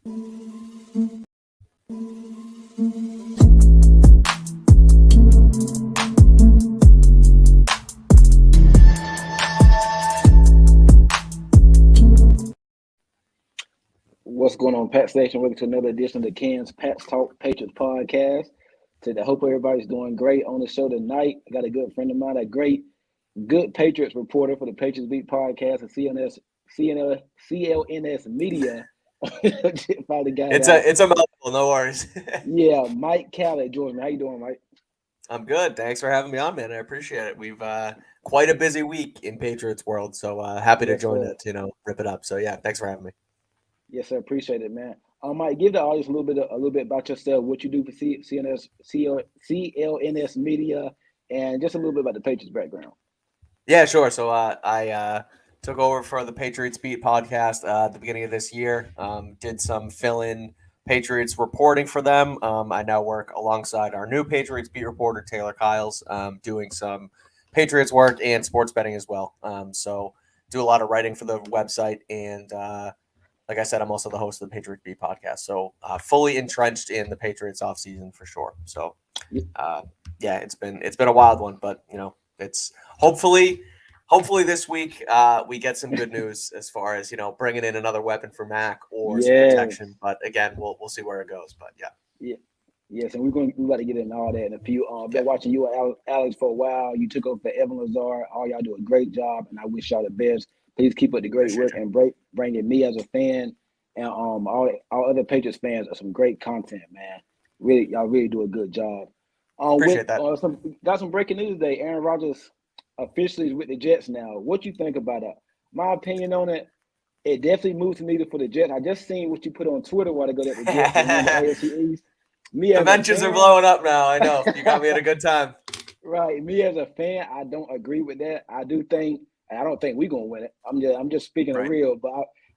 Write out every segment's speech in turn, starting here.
What's going on, Pat Station? Welcome to another edition of the Ken's Pat's Talk Patriots podcast. I hope everybody's doing great on the show tonight. I got a good friend of mine, good Patriots reporter for the Patriots Beat podcast and CLNS Media. Finally got it out. It's a mouthful, no worries. Yeah, Mike Kadlick joins me. How you doing, Mike? I'm good. Thanks for having me on, man. I appreciate it. We've quite a busy week in Patriots world, so happy to join it. Rip it up. So yeah, thanks for having me. Yes, sir. Appreciate it, man. Mike, give the audience a little bit about yourself, what you do for CLNS Media, and just a little bit about the Patriots background. Yeah, sure. So I took over for the Patriots Beat podcast at the beginning of this year. Did some fill-in Patriots reporting for them. I now work alongside our new Patriots Beat reporter, Taylor Kyles, doing some Patriots work and sports betting as well. So do a lot of writing for the website, and like I said, I'm also the host of the Patriots Beat podcast. So fully entrenched in the Patriots offseason for sure. So yeah, it's been a wild one, but it's hopefully this week we get some good news as far as bringing in another weapon for Mac or some protection. But again, we'll see where it goes. But yeah. Yes, and we're about to get into all that in a few. Been watching you and Alex for a while. You took over for Evan Lazar. All y'all do a great job, and I wish y'all the best. Please keep up the great work and bringing me as a fan and all other Patriots fans some great content, man. Really, y'all really do a good job. Appreciate that. Got some breaking news today. Aaron Rodgers officially is with the Jets now. What you think about it? My opinion on it, it definitely moves the needle for the Jets. I just seen what you put on Twitter while ago that the Jets the AFC East. The mentions are blowing up now. I know. You got me at a good time. Right. Me as a fan, I don't agree with that. I don't think we're gonna win it. I'm just speaking real, but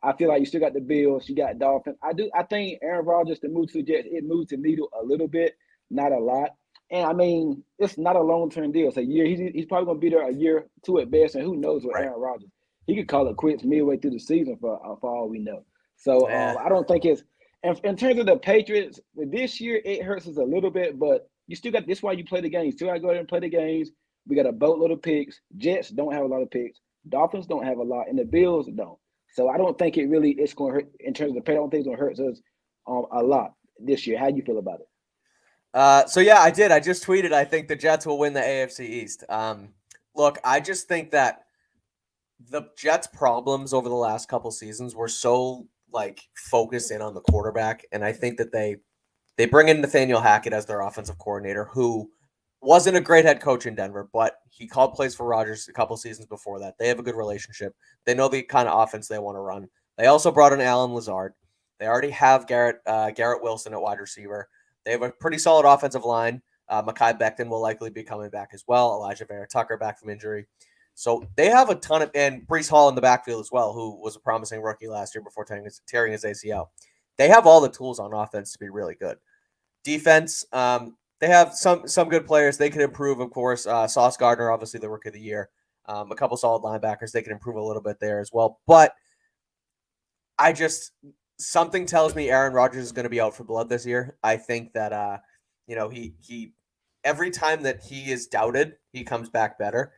I feel like you still got the Bills, you got Dolphins. I think Aaron Rodgers to move to the Jets, it moves the needle a little bit, not a lot. And I mean, it's not a long-term deal. It's a year. He's probably gonna be there a year, two at best, and who knows with Aaron Rodgers. He could call it quits midway through the season for all we know. So I don't think it's. And in terms of the Patriots, this year it hurts us a little bit, but you still got. This is why you play the games. You still got to go there and play the games. We got a boatload of picks. Jets don't have a lot of picks. Dolphins don't have a lot, and the Bills don't. So I don't think it's going to hurt in terms of the pay. I don't think it's going to hurt us a lot this year. How do you feel about it? So yeah, I did. I just tweeted. I think the Jets will win the AFC East. Look, I just think that the Jets' problems over the last couple seasons were so focused in on the quarterback, and I think that they bring in Nathaniel Hackett as their offensive coordinator, who wasn't a great head coach in Denver, but he called plays for Rodgers a couple seasons before that. They have a good relationship. They know the kind of offense they want to run. They also brought in Alan Lazard. They already have Garrett Wilson at wide receiver. They have a pretty solid offensive line. Mekhi Becton will likely be coming back as well. Elijah Vera Tucker back from injury. So they have a ton of – and Breece Hall in the backfield as well, who was a promising rookie last year before tearing his ACL. They have all the tools on offense to be really good. Defense, they have some good players. They can improve, of course. Sauce Gardner, obviously the Rookie of the Year. A couple solid linebackers. They can improve a little bit there as well. But something tells me Aaron Rodgers is going to be out for blood this year. I think that, he every time that he is doubted, he comes back better.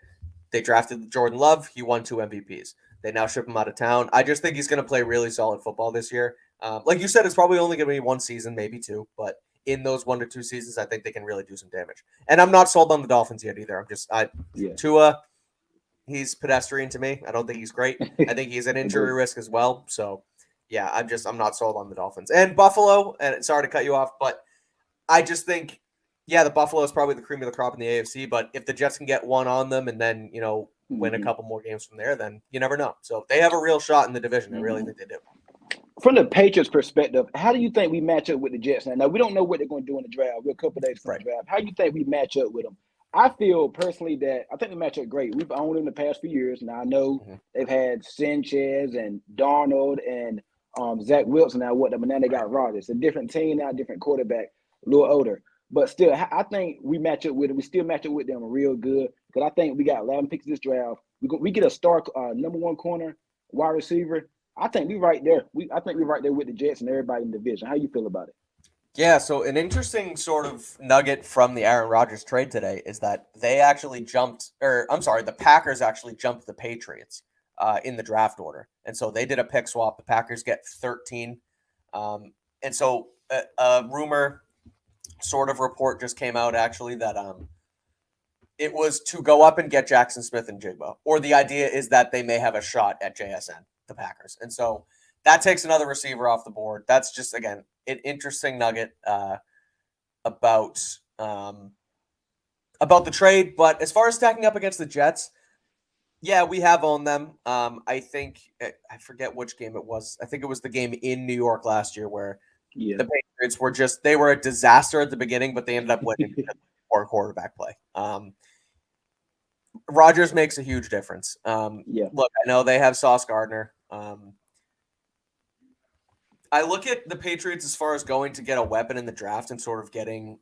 They drafted Jordan Love. He won 2 MVPs. They now ship him out of town. I just think he's going to play really solid football this year. Like you said, it's probably only going to be one season, maybe two. But in those 1 to 2 seasons, I think they can really do some damage. And I'm not sold on the Dolphins yet either. Tua, he's pedestrian to me. I don't think he's great. I think he's an injury risk as well. So, yeah, I'm not sold on the Dolphins. And Buffalo, and sorry to cut you off, but I just think – yeah, the Buffalo is probably the cream of the crop in the AFC, but if the Jets can get one on them and then, win a couple more games from there, then you never know. So they have a real shot in the division. I really think they do. From the Patriots' perspective, how do you think we match up with the Jets? Now we don't know what they're going to do in the draft. We're a couple days from the draft. How do you think we match up with them? I feel personally that I think we match up great. We've owned them the past few years. Now I know they've had Sanchez and Darnold and Zach Wilson now, but now they got Rodgers. A different team now, different quarterback, a little older. But still, I think we match up with them. We still match up with them real good because I think we got 11 picks this draft. We get a star number one corner, wide receiver. I think we're right there. I think we're right there with the Jets and everybody in the division. How you feel about it? Yeah, so an interesting sort of nugget from the Aaron Rodgers trade today is that they actually jumped, or I'm sorry, the Packers actually jumped the Patriots in the draft order. And so they did a pick swap. The Packers get 13. And so a rumor sort of report just came out actually that it was to go up and get Jackson Smith and Jigba. Or the idea is that they may have a shot at JSN, the Packers. And so that takes another receiver off the board. That's just, again, an interesting nugget about the trade. But as far as stacking up against the Jets, yeah, we have owned them. I think I forget which game it was. I think it was the game in New York last year where the Patriots were they were a disaster at the beginning, but they ended up winning for quarterback play. Rodgers makes a huge difference. Look, I know they have Sauce Gardner. I look at the Patriots as far as going to get a weapon in the draft and sort of getting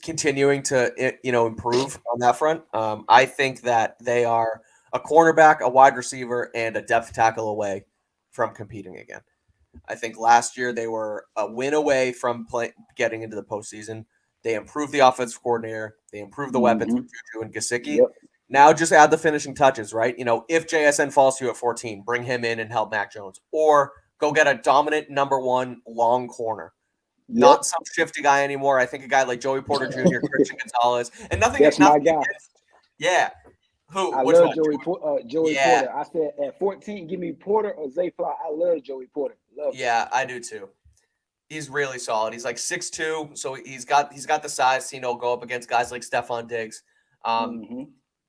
continuing to improve on that front. I think that they are a cornerback, a wide receiver, and a depth tackle away from competing again. I think last year they were a win away from getting into the postseason. They improved the offensive coordinator. They improved the weapons with Juju and Gesicki. Yep. Now just add the finishing touches, right? If JSN falls to you at 14, bring him in and help Mac Jones. Or go get a dominant number one long corner. Yep. Not some shifty guy anymore. I think a guy like Joey Porter Jr., Christian Gonzalez. And nothing. That's nothing my guy. Yeah. Who? I love Joey Porter. I said at 14, give me Porter or Zay Fly. I love Joey Porter. Love him. Yeah, I do too. He's really solid. He's like 6'2", so he's got the size to go up against guys like Stephon Diggs.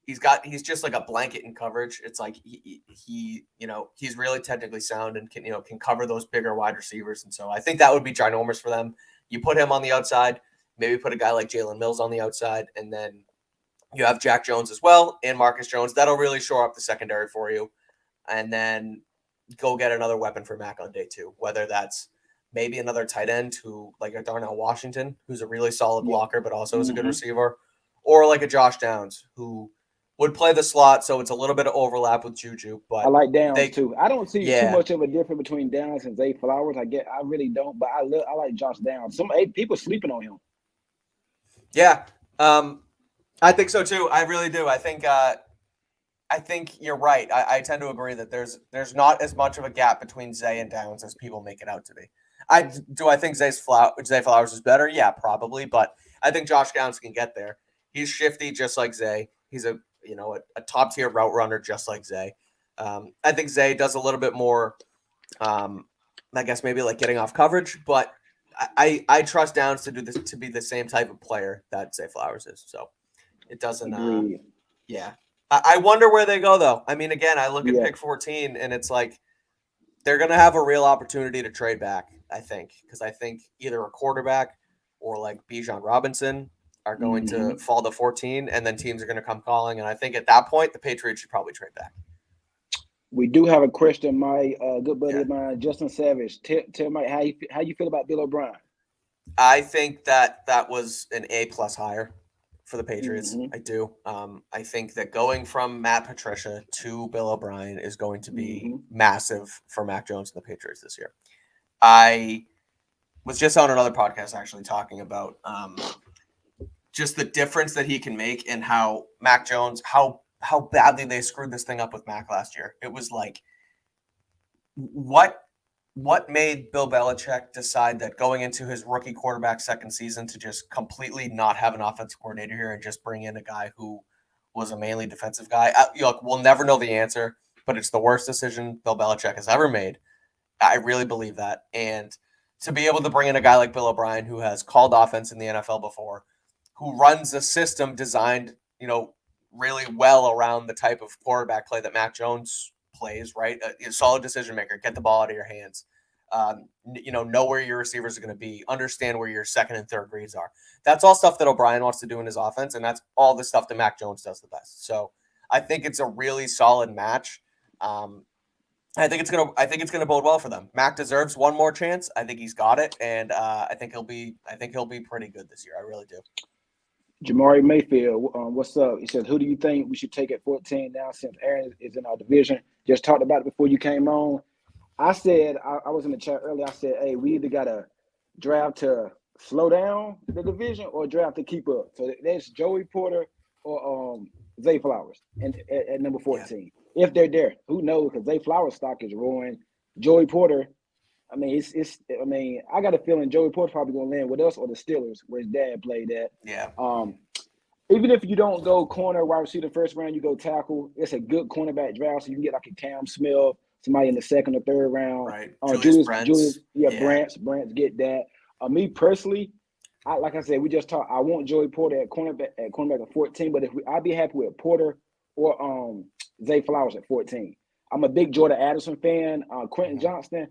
He's just like a blanket in coverage. It's like he's really technically sound and can cover those bigger wide receivers. And so I think that would be ginormous for them. You put him on the outside, maybe put a guy like Jalen Mills on the outside, and then you have Jack Jones as well and Marcus Jones. That'll really shore up the secondary for you. And then go get another weapon for Mac on day two, whether that's maybe another tight end who like a Darnell Washington, who's a really solid blocker, but also is a good receiver, or like a Josh Downs who would play the slot. So it's a little bit of overlap with Juju, but I like Downs too. I don't see too much of a difference between Downs and Zay Flowers. I really don't, but I like Josh Downs. People sleeping on him. Yeah. I think so too. I really do. I think you're right. I tend to agree that there's not as much of a gap between Zay and Downs as people make it out to be. I think Zay Flowers is better? Yeah, probably, but I think Josh Downs can get there. He's shifty just like Zay. He's a top tier route runner just like Zay. I think Zay does a little bit more I guess maybe like getting off coverage, but I trust Downs to do this, to be the same type of player that Zay Flowers is. So it doesn't yeah. I wonder where they go, though. I mean, again, I look at pick 14, and it's like they're going to have a real opportunity to trade back, I think, because I think either a quarterback or like Bijan Robinson are going to fall to 14, and then teams are going to come calling. And I think at that point, the Patriots should probably trade back. We do have a question, my good buddy of mine, Justin Savage. Tell Mike how you feel about Bill O'Brien. I think that was an A+ hire for the Patriots. I do. I think that going from Matt Patricia to Bill O'Brien is going to be massive for Mac Jones and the Patriots this year. I was just on another podcast actually talking about just the difference that he can make and how Mac Jones, how badly they screwed this thing up with Mac last year. It was like, what made Bill Belichick decide that going into his rookie quarterback second season to just completely not have an offensive coordinator here and just bring in a guy who was a mainly defensive guy? Look, we'll never know the answer, but it's the worst decision Bill Belichick has ever made. I really believe that. And to be able to bring in a guy like Bill O'Brien, who has called offense in the NFL before, who runs a system designed, really well around the type of quarterback play that Mac Jones plays, right? A solid decision maker, get the ball out of your hands. Know where your receivers are going to be, understand where your second and third reads are. That's all stuff that O'Brien wants to do in his offense, and that's all the stuff that Mac Jones does the best. So I think it's a really solid match. I think it's gonna bode well for them. Mac deserves one more chance. I think he's got it, and I think he'll be pretty good this year. I really do. Jamari Mayfield, what's up? He says, who do you think we should take at 14 now since Aaron is in our division? just talked about it before you came on. I said I was in the chat earlier. I said, hey, we either got to draft to slow down the division or draft to keep up. So that's Joey Porter or Zay Flowers and at number 14. Yeah. If they're there, who knows? Because Zay Flowers' stock is roaring. Joey Porter, I mean, I got a feeling Joey Porter's probably going to land with us or the Steelers, where his dad played at. Yeah. Even if you don't go corner, wide receiver first round, you go tackle. It's a good cornerback draft, so you can get like a Cam Smith, somebody in the second or third round. Right. Julius, Brents get that. Me personally, like I said, we just talked. I want Joey Porter at cornerback at 14, but I'd be happy with Porter or Zay Flowers at 14. I'm a big Jordan Addison fan. Quentin Johnston,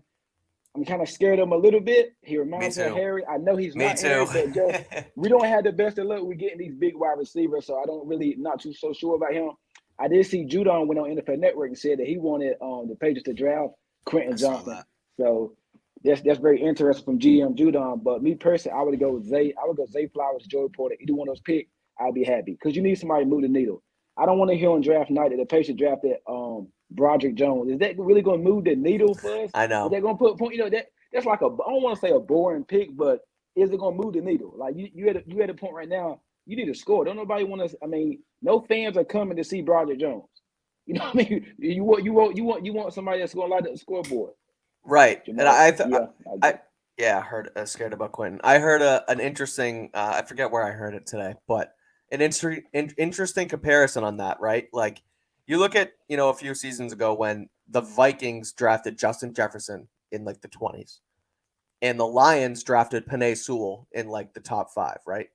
I'm kind of scared of him a little bit. He reminds me of Harry. I know he's not Harry, but just we don't have the best of luck with getting these big wide receivers, so I don't really not too so sure about him. I did see Judon went on NFL Network and said that he wanted the Patriots to draft Quentin Johnson. So that's very interesting from GM Judon. But me personally, I would go Zay Flowers, Joey Porter. Either one of those pick, I'd be happy because you need somebody to move the needle. I don't want to hear on draft night that the Patriots drafted Broderick Jones. Is that really going to move the needle for us? I know. Is that going to put point? That's like I don't want to say a boring pick, but is it going to move the needle? Like you at a point right now, you need to score. Don't nobody want to. I mean, no fans are coming to see Broderick Jones. You know what I mean? You want somebody that's going to light up the scoreboard. Right. And I heard scared about Quentin. I heard an interesting. I forget where I heard it today, but an interesting comparison on that. Right, like. You look at, a few seasons ago when the Vikings drafted Justin Jefferson in like the 20s and the Lions drafted Penei Sewell in like the top 5, right?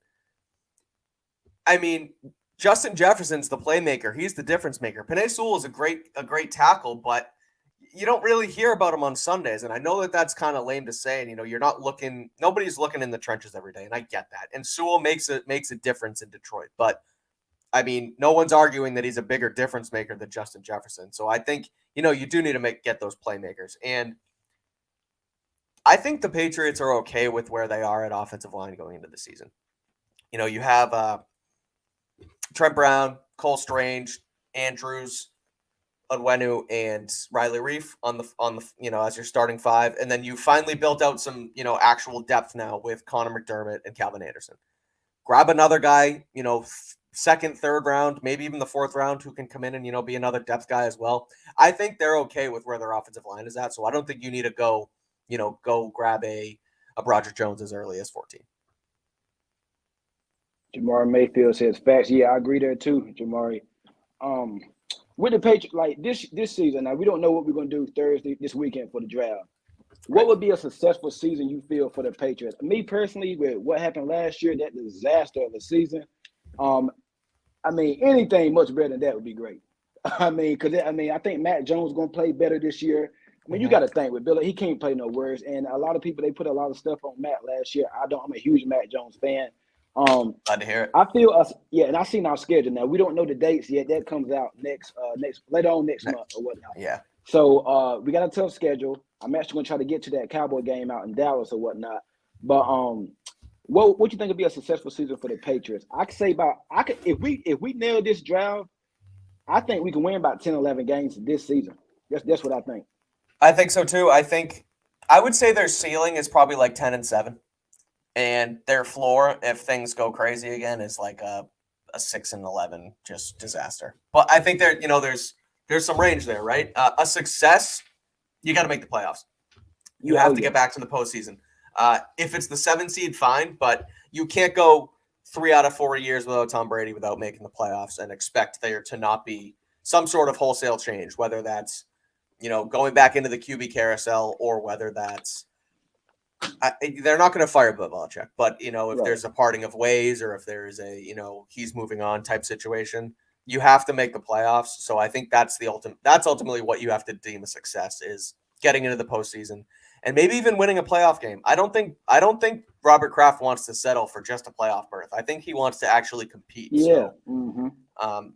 I mean, Justin Jefferson's the playmaker. He's the difference maker. Penei Sewell is a great tackle, but you don't really hear about him on Sundays. And I know that that's kind of lame to say. And, you're not looking, nobody's looking in the trenches every day. And I get that. And Sewell makes a difference in Detroit, but I mean, no one's arguing that he's a bigger difference maker than Justin Jefferson. So I think, you do need to get those playmakers. And I think the Patriots are okay with where they are at offensive line going into the season. You have Trent Brown, Cole Strange, Andrews, Onwenu, and Riley Reif on the as your starting 5. And then you finally built out some, actual depth now with Connor McDermott and Calvin Anderson. Grab another guy, second, third round, maybe even the 4th round, who can come in and, be another depth guy as well. I think they're okay with where their offensive line is at. So I don't think you need to go grab a Broderick Jones as early as 14. Jamari Mayfield says facts. Yeah, I agree there too, Jamari. With the Patriots, like this season, now we don't know what we're going to do this weekend for the draft. What would be a successful season you feel for the Patriots? Me personally, with what happened last year, that disaster of a season, I mean, anything much better than that would be great. I think Matt Jones is going to play better this year. I mean, you got to think with Billy, he can't play no worse. And a lot of people, they put a lot of stuff on Matt last year. I'm a huge Matt Jones fan. Glad to hear it. I feel us, and I seen our schedule now. We don't know the dates yet. That comes out later on next month or whatnot. Yeah. So we got a tough schedule. I'm actually going to try to get to that Cowboy game out in Dallas or whatnot. But what you think would be a successful season for the Patriots? If we nail this draft, I think we can win about 10, 11 games this season. That's what I think. I think so too. I would say their ceiling is probably like 10-7, and their floor, if things go crazy again, is like a 6-11 just disaster. But I think there's some range there, right? A success, you got to make the playoffs. You have to get back to the postseason. If it's the 7 seed, fine, but you can't go 3 out of 4 years without Tom Brady without making the playoffs and expect there to not be some sort of wholesale change, whether that's, going back into the QB carousel or whether that's they're not going to fire Bill Belichick, but if there's a parting of ways or if there's a, he's moving on type situation, you have to make the playoffs. So I think that's ultimately what you have to deem a success, is getting into the postseason. And maybe even winning a playoff game. I don't think Robert Kraft wants to settle for just a playoff berth. I think he wants to actually compete. Yeah. So,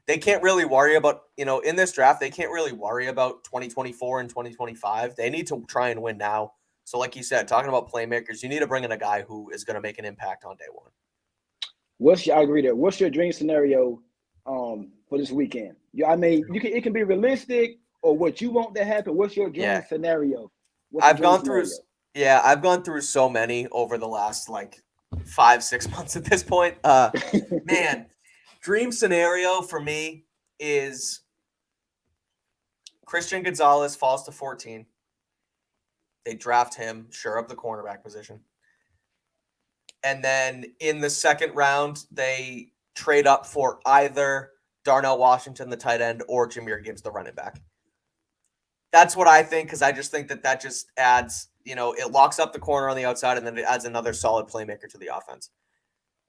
they can't really worry about, in this draft, they can't really worry about 2024 and 2025. They need to try and win now. So like you said, talking about playmakers, you need to bring in a guy who is going to make an impact on day one. I agree there. What's your dream scenario for this weekend? Yeah, I mean, it can be realistic or what you want to happen. What's your dream Yeah. scenario? What's your I've dream gone through scenario? I've gone through so many over the last like 5-6 months at this point. Man, dream scenario for me is Christian Gonzalez falls to 14. They draft him, sure up the cornerback position. And then in the second round, they trade up for either Darnell Washington, the tight end, or Jahmyr Gibbs, the running back. That's what I think, because I just think that just adds, it locks up the corner on the outside, and then it adds another solid playmaker to the offense.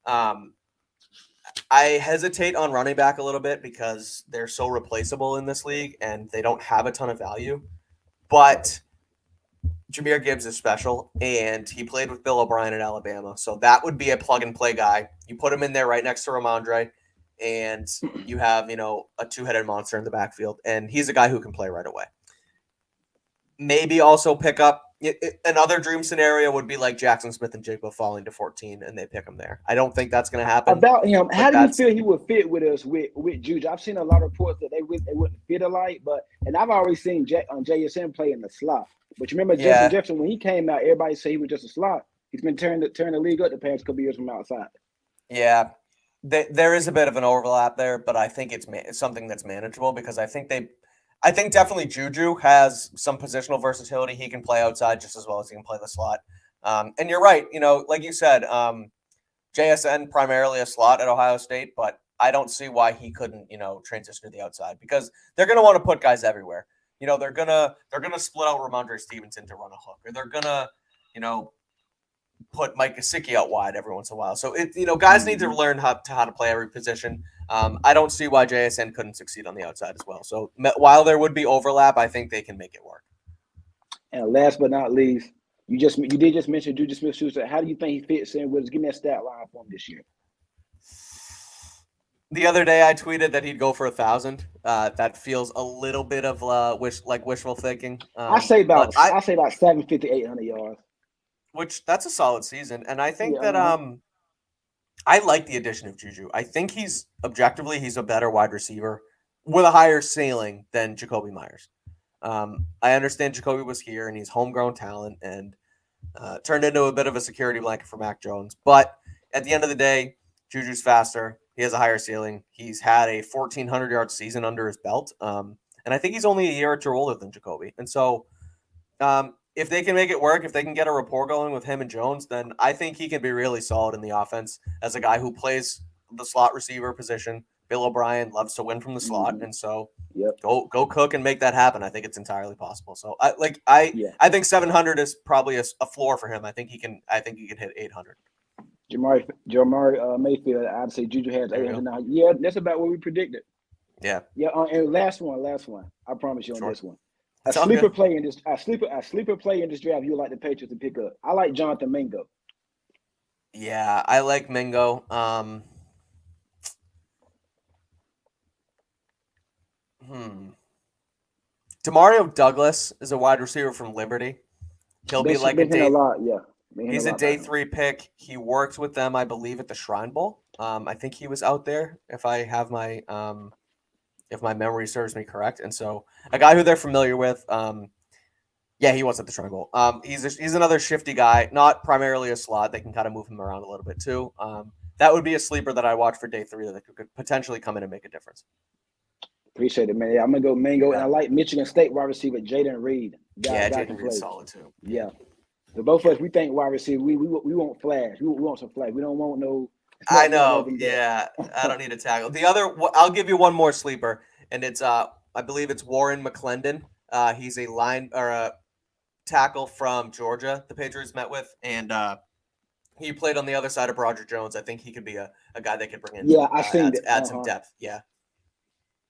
I hesitate on running back a little bit because they're so replaceable in this league, and they don't have a ton of value. But Jahmyr Gibbs is special, and he played with Bill O'Brien at Alabama. So that would be a plug-and-play guy. You put him in there right next to Ramondre, and you have, a two-headed monster in the backfield, and he's a guy who can play right away. Maybe also pick up another dream scenario would be like Jackson Smith and Jigba falling to 14 and they pick him there. I don't think that's going to happen. About him, how do you feel he would fit with us with Juju? I've seen a lot of reports that they wouldn't fit alike, and I've already seen JSN play in the slot. But you remember Justin Jefferson, when he came out, everybody said he was just a slot. He's been turning the league up the past couple years from outside. Yeah, there is a bit of an overlap there, but I think it's something that's manageable because I think definitely Juju has some positional versatility. He can play outside just as well as he can play the slot. And you're right, like you said, JSN primarily a slot at Ohio State, but I don't see why he couldn't, transition to the outside because they're going to want to put guys everywhere. They're gonna split out Ramondre Stevenson to run a hook, or they're gonna, put Mike Gesicki out wide every once in a while. So guys need to learn how to play every position. I don't see why JSN couldn't succeed on the outside as well. So while there would be overlap, I think they can make it work. And last but not least, you did just mention Juju Smith-Schuster. How do you think he fits in with us? Give me that stat line for him this year. The other day, I tweeted that he'd go for 1,000. That feels a little bit of wishful thinking. I say about 750, 800 yards. Which that's a solid season, and I think that I like the addition of Juju. I think he's a better wide receiver with a higher ceiling than Jacoby Myers. I understand Jacoby was here and he's homegrown talent and turned into a bit of a security blanket for Mac Jones. But at the end of the day, Juju's faster. He has a higher ceiling. He's had a 1,400-yard season under his belt. And I think he's only a year or two older than Jacoby. And so if they can make it work, if they can get a rapport going with him and Jones, then I think he can be really solid in the offense as a guy who plays the slot receiver position. Bill O'Brien loves to win from the slot, and so go cook and make that happen. I think it's entirely possible. So I think 700 is probably a floor for him. I think he can hit 800. Jamar Mayfield, I'd say Juju has 800 now. Yeah, that's about what we predicted. Yeah. Yeah, and last one. I promise you on this one. A Sounds sleeper good. play in this draft you like the Patriots to pick up. I like Jonathan Mingo. Yeah, I like Mingo. Demario Douglas is a wide receiver from Liberty. He'll be like a day. He's a day 3 pick. He worked with them, I believe, at the Shrine Bowl. I think he was out there. If my memory serves me correct, and so a guy who they're familiar with. Yeah, he was at the Shrine Bowl. He's another shifty guy, not primarily a slot. They can kind of move him around a little bit too. That would be a sleeper that I watch for day 3 that could potentially come in and make a difference. Appreciate it, man. Yeah, I'm gonna go Mingo, and I like Michigan State wide receiver Jaden Reed. Jaden Reed's solid too. Yeah, so both of us, we think wide receiver. We want flash. We want some flash. We don't want no. I know. Yeah, I don't need a tackle. The other, I'll give you one more sleeper, and it's I believe it's Warren McClendon. He's a line or a tackle from Georgia. The Patriots met with, and he played on the other side of Roger Jones. I think he could be a guy they could bring in. Yeah, I seen it. Add some depth. Yeah.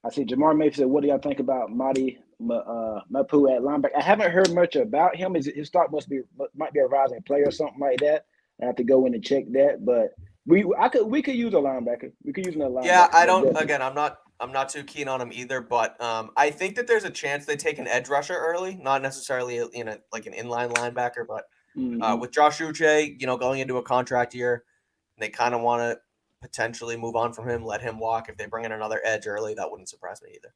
I see Jamar Mayfield said, what do y'all think about Madi Mapu at linebacker? I haven't heard much about him. His stock might be a rising player or something like that. I have to go in and check that. But we could use a linebacker. We could use another linebacker. Yeah, I don't. Again, I'm not too keen on him either. But I think that there's a chance they take an edge rusher early, not necessarily like an inline linebacker, but with Josh Uche, going into a contract year, they kind of want to potentially move on from him, let him walk. If they bring in another edge early, that wouldn't surprise me either.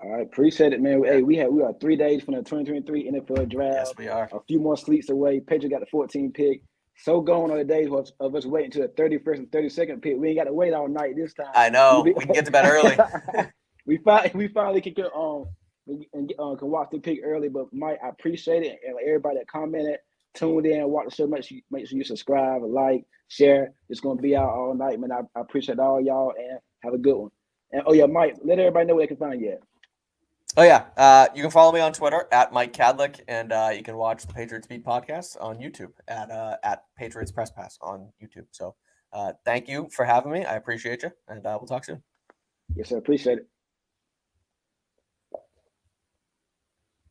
All right, appreciate it, man. Hey, we are 3 days from the 2023 NFL draft. Yes, we are. A few more sleeps away. Patriots got the 14th pick. So gone are the days of us waiting to the 31st and 32nd pick. We ain't got to wait all night this time. I know. We can get to bed early. we finally can can watch the pick early. But Mike, I appreciate it, and everybody that commented, tuned in, watch the show. Make sure you subscribe, like, share. It's gonna be out all night, man. I appreciate all y'all, and have a good one. And oh yeah, Mike, let everybody know where they can find you at. Oh, yeah. You can follow me on Twitter at Mike Kadlick, and you can watch the Patriots Beat podcast on YouTube at Patriots Press Pass on YouTube. So thank you for having me. I appreciate you, and we'll talk soon. Yes, sir. Appreciate it.